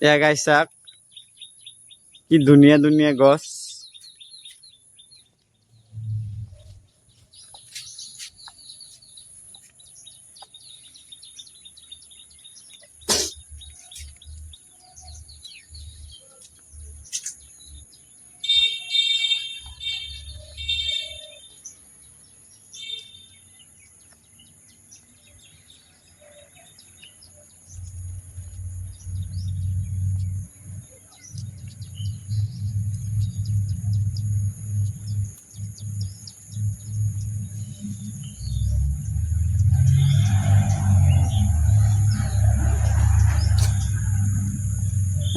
এয়া গাইছ চাক কি ধুনীয়া ধুনীয়া গছ।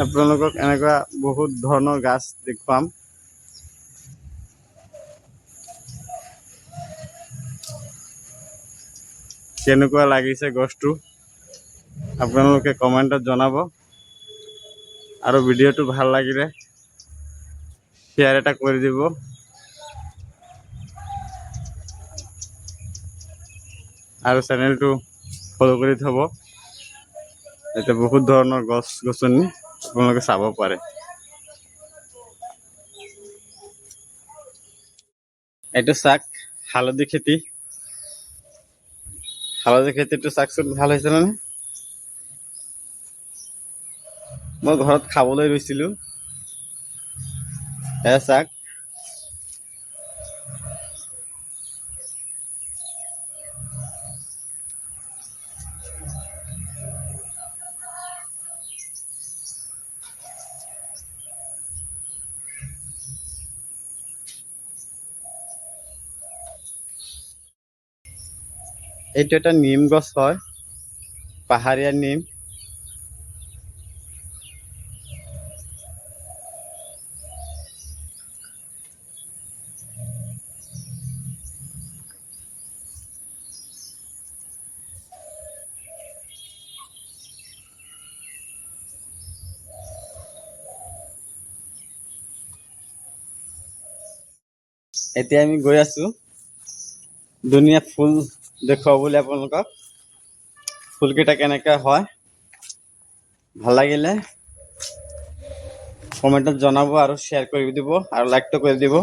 আপোনালোকক এনেকুৱা বহুত ধৰণৰ গাছ দেখুৱাম। কেনেকুৱা লাগিছে গছটো আপোনালোকে কমেণ্টত জনাব, আৰু ভিডিঅ'টো ভাল লাগিলে শ্বেয়াৰ এটা কৰি দিব। আৰু চেনেলটো ফলো কৰি থব, যাতে বহুত ধৰণৰ গছ গছনি আপোনালোকে চাব পাৰে। এইটো চাক হালধি খেতি। হালধি খেতিটো চাকচোন ভাল হৈছে নে? মই ঘৰত খাবলৈ ৰুইছিলোঁ। এয়া চাক এইটো এটা নিম গছ হয়, পাহাৰীয়া নিম। এতিয়া আমি গৈ আছো ধুনীয়া ফুল দেখুৱাবলৈ আপোনালোকক। ফুলকেইটা কেনেকৈ হয় ভাল লাগিলে কমেণ্টত জনাব, আৰু শ্বেয়াৰ কৰি দিব, আৰু লাইকটো কৰি দিব।